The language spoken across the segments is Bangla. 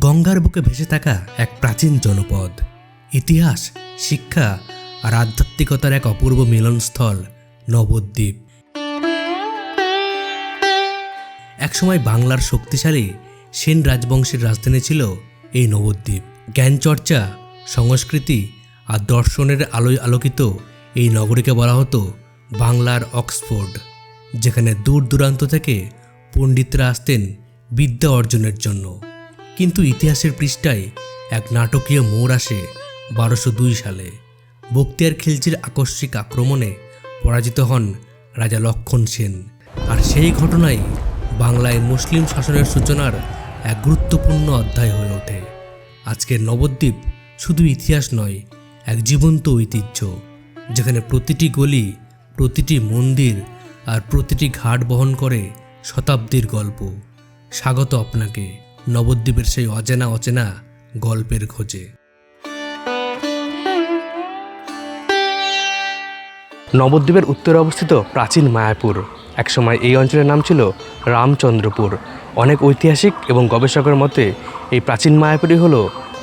গঙ্গার বুকে ভেসে থাকা এক প্রাচীন জনপদ, ইতিহাস, শিক্ষা আর আধ্যাত্মিকতার এক অপূর্ব মিলনস্থল নবদ্বীপ। একসময় বাংলার শক্তিশালী সেন রাজবংশের রাজধানী ছিল এই নবদ্বীপ। জ্ঞানচর্চা, সংস্কৃতি আর দর্শনের আলোয় আলোকিত এই নগরীকে বলা হতো বাংলার অক্সফোর্ড, যেখানে দূর দূরান্ত থেকে পণ্ডিতরা আসতেন বিদ্যা অর্জনের জন্য। কিন্তু ইতিহাসের পৃষ্ঠায় এক নাটকীয় মোড় আসে 1202 সালে। বখতিয়ার খিলজির আকস্মিক আক্রমণে পরাজিত হন রাজা লক্ষণ সেন, আর সেই ঘটনাই বাংলায় মুসলিম শাসনের সূচনার এক গুরুত্বপূর্ণ অধ্যায় হয়ে ওঠে। আজকের নবদ্বীপ শুধু ইতিহাস নয়, এক জীবন্ত ঐতিহ্য, যেখানে প্রতিটি গলি, প্রতিটি মন্দির আর প্রতিটি ঘাট বহন করে শতাব্দীর গল্প। স্বাগত আপনাকে নবদ্বীপের সেই অচেনা অচেনা গল্পের খোঁজে। নবদ্বীপের উত্তরে অবস্থিত প্রাচীন মায়াপুর। একসময় এই অঞ্চলের নাম ছিল রামচন্দ্রপুর। অনেক ঐতিহাসিক এবং গবেষকের মতে এই প্রাচীন মায়াপুরই হল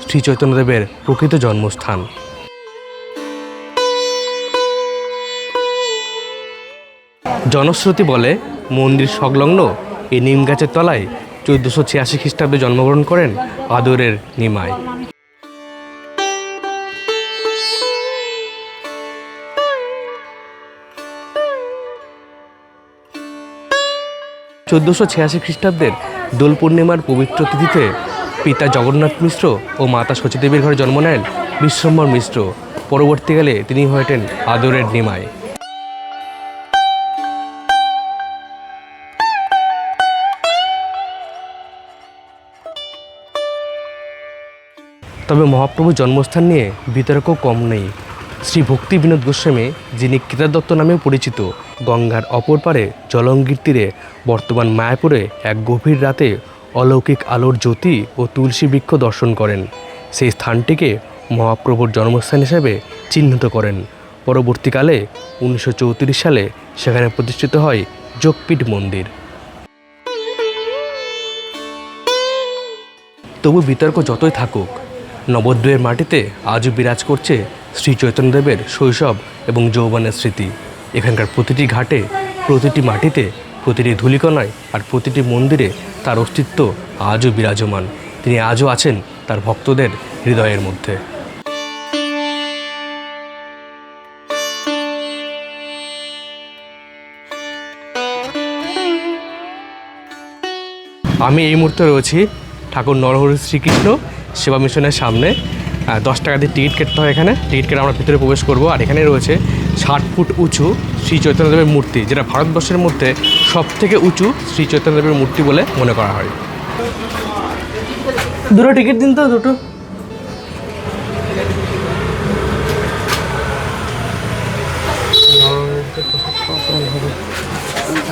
শ্রী চৈতন্যদেবের প্রকৃত জন্মস্থান। জনশ্রুতি বলে মন্দির সংলগ্ন এই নিম গাছের তলায় 1486 খ্রিস্টাব্দে জন্মগ্রহণ করেন আদরের নিমাই। খ্রিস্টাব্দের দোল পূর্ণিমার পবিত্র তিথিতে পিতা জগন্নাথ মিশ্র ও মাতা শচীদেবীর ঘরে জন্ম নেন বিশ্বম্ভর মিশ্র। পরবর্তীকালে তিনি হয়ে ওঠেন আদরের নিমাই। তবে মহাপ্রভুর জন্মস্থান নিয়ে বিতর্ক কম নেই। শ্রী ভক্তি বিনোদ গোস্বামী, যিনি কেদার দত্ত নামেও পরিচিত, গঙ্গার অপর পারে জলঙ্গির তীরে বর্তমান মায়াপুরে এক গভীর রাতে অলৌকিক আলোর জ্যোতি ও তুলসী বৃক্ষ দর্শন করেন। সেই স্থানটিকে মহাপ্রভুর জন্মস্থান হিসেবে চিহ্নিত করেন। পরবর্তীকালে 1934 সালে সেখানে প্রতিষ্ঠিত হয় যোগপীঠ মন্দির। তবু বিতর্ক যতই থাকুক, নবদ্বীপের মাটিতে আজও বিরাজ করছে শ্রী চৈতন্যদেবের শৈশব এবং যৌবনের স্মৃতি। এখানকার প্রতিটি ঘাটে, প্রতিটি মাটিতে, প্রতিটি ধূলিকণায় আর প্রতিটি মন্দিরে তার অস্তিত্ব আজও বিরাজমান। তিনি আজও আছেন তার ভক্তদের হৃদয়ের মধ্যে। আমি এই মুহূর্তে রয়েছি ঠাকুর নরহরি শ্রীকৃষ্ণ সেবা মিশনের সামনে। 10 টাকা দিয়ে টিকিট কাটতে হয়। এখানে টিকিট কেটে আমরা ভিতরে প্রবেশ করব। আর এখানে রয়েছে 60 ফুট উঁচু শ্রী চৈতন্যদেবের মূর্তি, যেটা ভারতবর্ষের মধ্যে সবথেকে উঁচু শ্রী চৈতন্যদেবের মূর্তি বলে মনে করা হয়। দুটো টিকিট দিন তো, দুটো।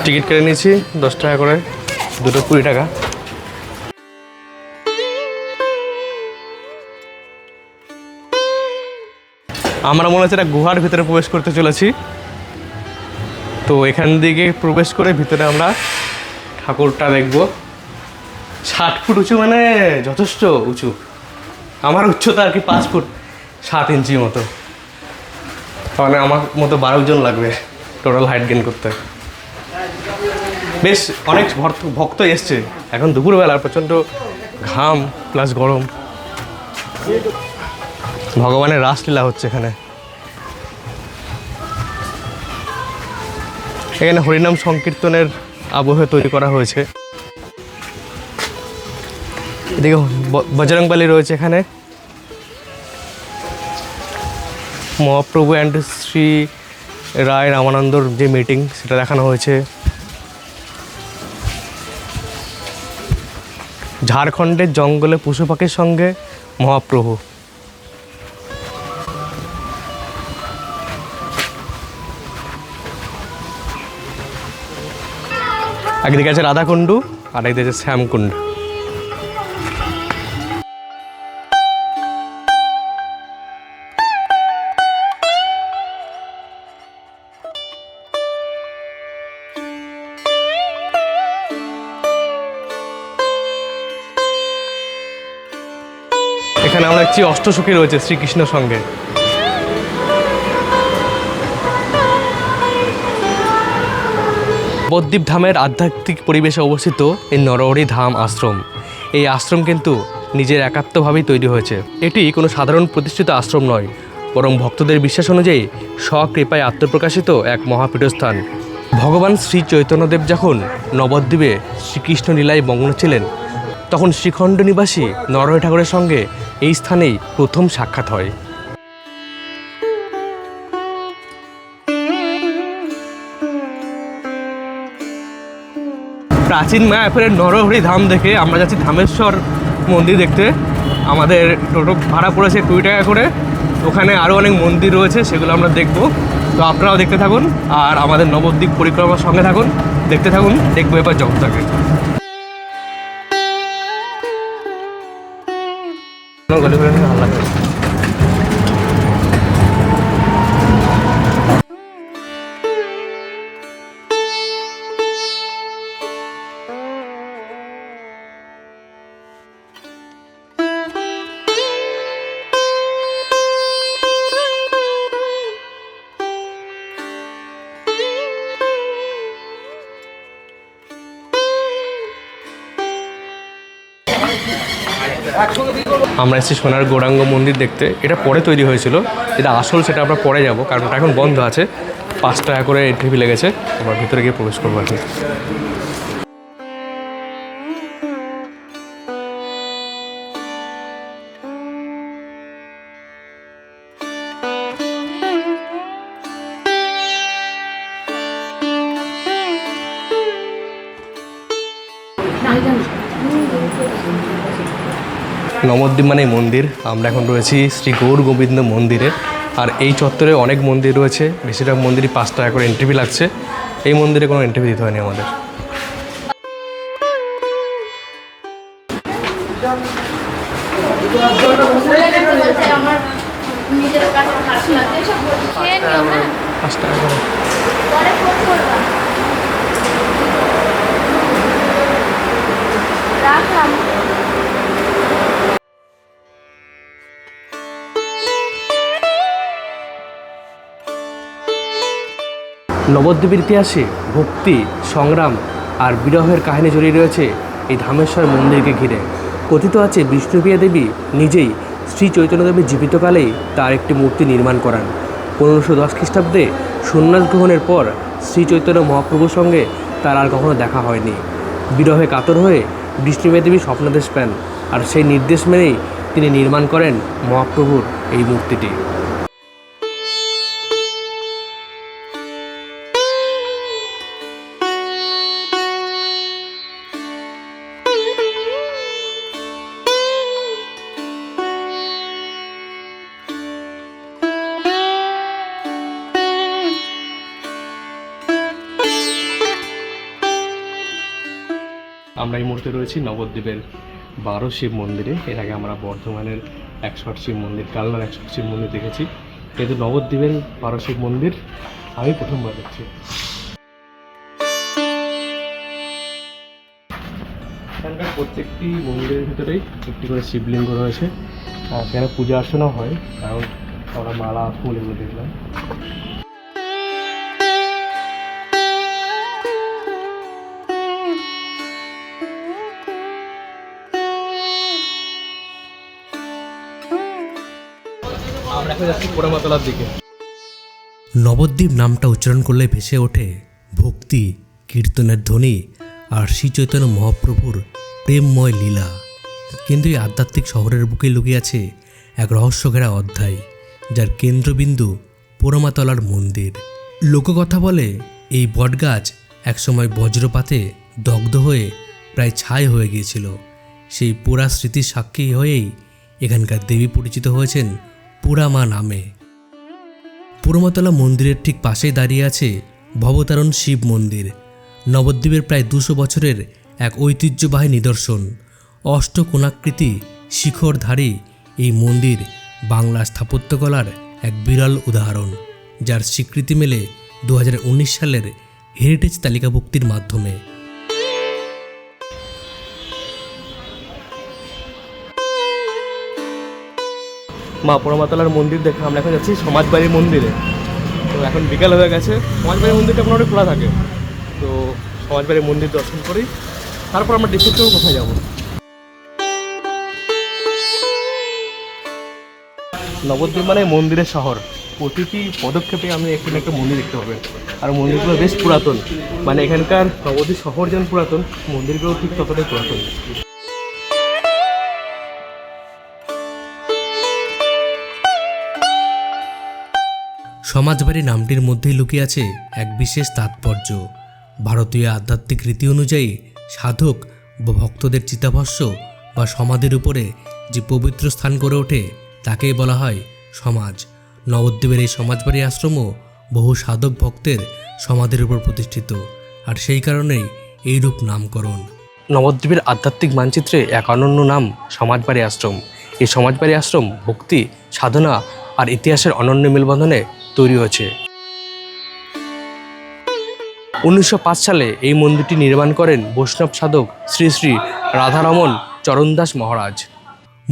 টিকিট কেটে নিয়েছি 10 টাকা করে, দুটো 20 টাকা। আমরা মনে হচ্ছে একটা গুহার ভিতরে প্রবেশ করতে চলেছি। তো এখান দিকে প্রবেশ করে ভিতরে আমরা ঠাকুরটা দেখব। 60 ফুট উঁচু, মানে যথেষ্ট উঁচু। আমার উচ্চতা আর কি 5 ফুট 7 ইঞ্চি মতো। তাহলে আমার মতো 12 জন লাগবে টোটাল হাইট গেইন করতে। বেশ অনেক ভক্ত এসছে। এখন দুপুরবেলা প্রচণ্ড ঘাম প্লাস গরম। ভগবানের রাসলীলা হচ্ছে এখানে। এখানে হরিনাম সংকীর্তনের আবহে তৈরি করা হয়েছে। এদিকে বজরংবলী রয়েছে এখানে। মহাপ্রভু অ্যান্ড শ্রী রায় রামানন্দর যে মিটিং, সেটা দেখানো হয়েছে। ঝাড়খণ্ডের জঙ্গলে পশু পাখির সঙ্গে মহাপ্রভু। একদিকে আছে রাধাকুণ্ড আর একদিকে আছে শ্যামকুণ্ড। এখানে আমরা দেখছি অষ্টসখী রয়েছে শ্রীকৃষ্ণের সঙ্গে। নবদ্বীপ ধামের আধ্যাত্মিক পরিবেশে অবস্থিত এই নরহরি ধাম আশ্রম। এই আশ্রম কিন্তু নিজের একাত্মভাবেই তৈরি হয়েছে। এটি কোনো সাধারণ প্রতিষ্ঠিত আশ্রম নয়, বরং ভক্তদের বিশ্বাস অনুযায়ী স্বকৃপায় আত্মপ্রকাশিত এক মহাপীঠস্থান। ভগবান শ্রী চৈতন্যদেব যখন নবদ্বীপে শ্রীকৃষ্ণ লীলায় মগ্ন ছিলেন, তখন শ্রীখণ্ড নিবাসী নরহরি ঠাকুরের সঙ্গে এই স্থানেই প্রথম সাক্ষাৎ হয়। প্রাচীন মায়াপুরের নরহরি ধাম দেখে আমরা যাচ্ছি ধামেশ্বর মন্দির দেখতে। আমাদের টোটো ভাড়া পড়েছে 20 টাকা করে। ওখানে আরও অনেক মন্দির রয়েছে, সেগুলো আমরা দেখব। তো আপনারাও দেখতে থাকুন আর আমাদের নবদ্বীপ পরিক্রমার সঙ্গে থাকুন, দেখতে থাকুন, দেখবো এবার জগৎটাকে। ভালো লাগে। আমরা এসেছি সোনার গৌরাঙ্গ মন্দির দেখতে। এটা পরে তৈরি হয়েছিল, এটা আসল সেটা আমরা পরে যাব, কারণ এটা এখন বন্ধ আছে। 5 টাকা করে এন্ট্রি ফি লেগেছে। আমরা ভিতরে গিয়ে প্রবেশ করবো আর কি। নবদ্বীপ মানে মন্দির। আমরা এখন রয়েছি শ্রী গৌর গোবিন্দ মন্দিরে। আর এই চত্বরে অনেক মন্দির রয়েছে, বেশিরভাগ মন্দিরই 5 টাকা করে এন্ট্রি ফি লাগছে। এই মন্দিরে কোনো এন্ট্রি ফি দিতে হয়নি আমাদের। নবদ্বীপের ইতিহাসে ভক্তি, সংগ্রাম আর বিরহের কাহিনী জড়িয়ে রয়েছে এই ধামেশ্বর মন্দিরকে ঘিরে। কথিত আছে বিষ্ণুপ্রিয়া দেবী নিজেই শ্রী চৈতন্যদেবের জীবিতকালেই তার একটি মূর্তি নির্মাণ করান। 1510 খ্রিস্টাব্দে সন্ন্যাস গ্রহণের পর শ্রী চৈতন্য মহাপ্রভুর সঙ্গে তার আর কখনো দেখা হয়নি। বিরহে কাতর হয়ে বিষ্ণুপ্রিয়া দেবী স্বপ্নাদেশ পান, আর সেই নির্দেশ মেনেই তিনি নির্মাণ করেন মহাপ্রভুর এই মূর্তিটি। আমরা এই মুহূর্তে রয়েছি নবদ্বীপের 12 শিব মন্দিরে। এর আগে আমরা বর্ধমানের 108 শিব মন্দির, কালনার 108 শিব মন্দির দেখেছি, কিন্তু নবদ্বীপের 12 শিব মন্দির আমি প্রথমবার দেখছি। এখানকার প্রত্যেকটি মন্দিরের ভিতরেই একটি করে শিবলিঙ্গ রয়েছে, আর সেখানে পূজা অর্চনা হয়, কারণ আমরা মালা ফুল এগুলো দেখলাম। নবদ্বীপ নামটা উচ্চারণ করলে ভেসে ওঠে ভক্তি, কীর্তনের ধ্বনি আর শ্রী চৈতন্য মহাপ্রভুর প্রেমময় লীলা। কিন্তু এই আধ্যাত্মিক শহরের বুকে লুকিয়ে আছে এক রহস্যঘেরা অধ্যায়, যার কেন্দ্রবিন্দু পোড়ামাতলার মন্দির। লোককথা বলে এই বটগাছ একসময় বজ্রপাতে দগ্ধ হয়ে প্রায় ছাই হয়ে গিয়েছিল। সেই পোড়া স্মৃতির সাক্ষী হয়েই এখানকার দেবী পরিচিত হয়েছেন পোড়ামা নামে। পোড়ামাতলা মন্দিরের ঠিক পাশেই দাঁড়িয়ে আছে ভবতারণ শিব মন্দির, নবদ্বীপের প্রায় 200 বছরের এক ঐতিহ্যবাহী নিদর্শন। অষ্টকোণাকৃতি শিখরধারী এই মন্দির বাংলা স্থাপত্যকলার এক বিরল উদাহরণ, যার স্বীকৃতি মেলে 2019 সালের হেরিটেজ তালিকাভুক্তির মাধ্যমে। মা পরমাতলার মন্দির দেখে আমরা এখন যাচ্ছি সমাজবাড়ির মন্দিরে। তো এখন বিকাল হয়ে গেছে, সমাজবাড়ির মন্দিরটা মোটামুটি খোলা থাকে। তো সমাজবাড়ির মন্দির দর্শন করি, তারপর আমরা ডিসাইড করবো কোথায় যাবো। নবদ্বীপ মানে মন্দিরের শহর। প্রতিটি পদক্ষেপে আমি একটু না একটা মন্দির দেখতে পাবেন, আর মন্দিরগুলো বেশ পুরাতন। মানে এখানকার নবদ্বীপ শহর যেমন পুরাতন, মন্দিরগুলো ঠিক ততটাই পুরাতন। সমাজবাড়ি নামটির মধ্যেই লুকিয়ে আছে এক বিশেষ তাৎপর্য। ভারতীয় আধ্যাত্মিক রীতি অনুযায়ী সাধক বা ভক্তদের চিতাভস্য বা সমাধির উপরে যে পবিত্র স্থান গড়ে ওঠে তাকেই বলা হয় সমাজ। নবদ্বীপের এই সমাজবাড়ি আশ্রমও বহু সাধক ভক্তের সমাধির উপর প্রতিষ্ঠিত, আর সেই কারণেই এইরূপ নামকরণ। নবদ্বীপের আধ্যাত্মিক মানচিত্রে এক অনন্য নাম সমাজবাড়ি আশ্রম। এই সমাজবাড়ি আশ্রম ভক্তি, সাধনা আর ইতিহাসের অনন্য মেলবন্ধনে তৈরি হয়েছে। 1905 সালে এই মন্দিরটি নির্মাণ করেন বৈষ্ণব সাধক শ্রী শ্রী রাধারমণ চরণদাস মহারাজ।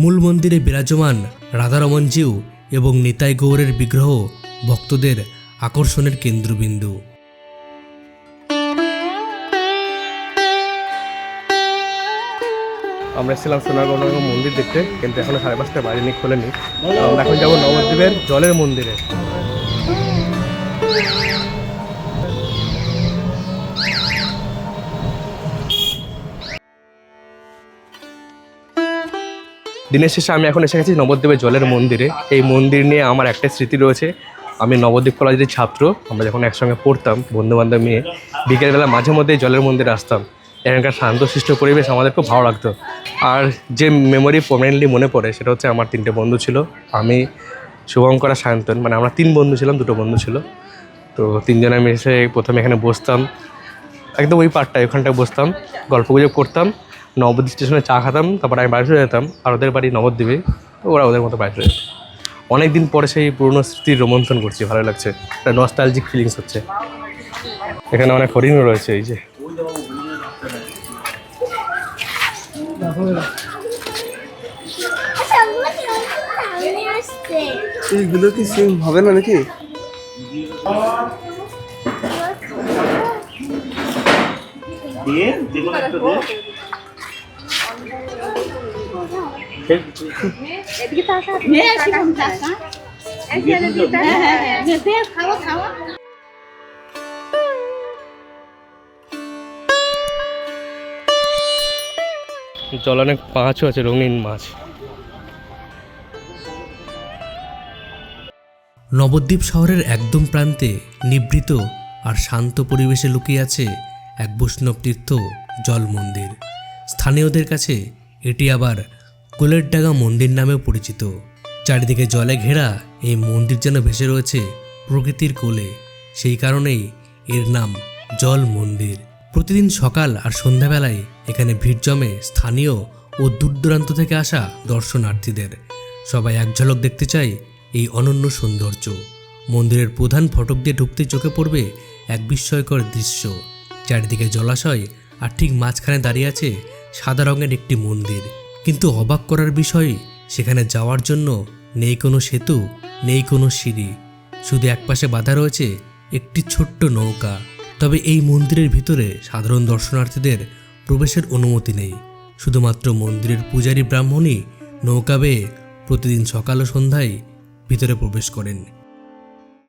মূল মন্দিরে বিরাজমান রাধারমণজিউ এবং নিতাই গৌরের বিগ্রহ ভক্তদের আকর্ষণের কেন্দ্রবিন্দু। আমরা এসেছিলাম সোনারগঞ্জ মন্দির দেখতে, কিন্তু এখনো 5:30 বাজেনি, খোলেনি। আমরা এখন যাবো নবদ্বীপের জলের মন্দিরে। দিনের শেষে আমি এখন এসে গেছি নবদ্বীপের জলের মন্দিরে। এই মন্দির নিয়ে আমার একটা স্মৃতি রয়েছে। আমি নবদ্বীপ কলেজের ছাত্র, আমরা যখন একসঙ্গে পড়তাম বন্ধুবান্ধব নিয়ে, বিকেলবেলা মাঝে মধ্যে জলের মন্দিরে আসতাম। এখানকার শান্তশিষ্ট পরিবেশ আমাদের খুব ভালো লাগতো। আর যে মেমোরি পার্মানেন্টলি মনে পড়ে সেটা হচ্ছে আমার 3টে বন্ধু ছিল। আমি, শুভঙ্কর আর সায়ন্তন, মানে আমরা 3 বন্ধু ছিলাম, 2টো বন্ধু ছিল। তো 3 জনে আমি এসে প্রথমে এখানে বসতাম, একদম ওই পার্টটায় ওখানটায় বসতাম, গল্পগুজব করতাম, নবদ্বীপ স্টেশনে চা খেতাম, তারপর আমি বাড়ি চলে যেতাম। আর ওদের বাড়ি নবদ্বীপে, ওরা ওদের মতো বাড়ি চলে যেত। অনেক দিন পরে সেই পুরনো স্মৃতির রোমন্থন করছি, ভালো লাগছে, একটা নস্টালজিক ফিলিংস হচ্ছে। এখানে অনেক হরিণও রয়েছে, এই যে এইগুলো কি সিম হবে না নাকি? জল অনেক মাছও আছে, রঙিন মাছ। নবদ্বীপ শহরের একদম প্রান্তে নিভৃত আর শান্ত পরিবেশে লুকিয়ে আছে এক বৈষ্ণব তীর্থ জল মন্দির। স্থানীয়দের কাছে এটি আবার কোলের ডাগা মন্দির নামেও পরিচিত। চারিদিকে জলে ঘেরা এই মন্দির যেন ভেসে রয়েছে প্রকৃতির কোলে, সেই কারণেই এর নাম জল মন্দির। প্রতিদিন সকাল আর সন্ধ্যাবেলায় এখানে ভিড় জমে স্থানীয় ও দূর দূরান্ত থেকে আসা দর্শনার্থীদের। সবাই এক ঝলক দেখতে চায় এই অনন্য সৌন্দর্য। মন্দিরের প্রধান ফটক দিয়ে ঢুকতে চোখে পড়বে এক বিস্ময়কর দৃশ্য। চারিদিকে জলাশয়, আর ঠিক মাঝখানে দাঁড়িয়ে আছে সাদা রঙের একটি মন্দির। কিন্তু অবাক করার বিষয়, সেখানে যাওয়ার জন্য নেই কোনো সেতু, নেই কোনো সিঁড়ি, শুধু একপাশে বাঁধা রয়েছে একটি ছোট্ট নৌকা। তবে এই মন্দিরের ভিতরে সাধারণ দর্শনার্থীদের প্রবেশের অনুমতি নেই। শুধুমাত্র মন্দিরের পূজারী ব্রাহ্মণই নৌকা বেয়ে প্রতিদিন সকাল ও সন্ধ্যায় ভিতরে প্রবেশ করেন।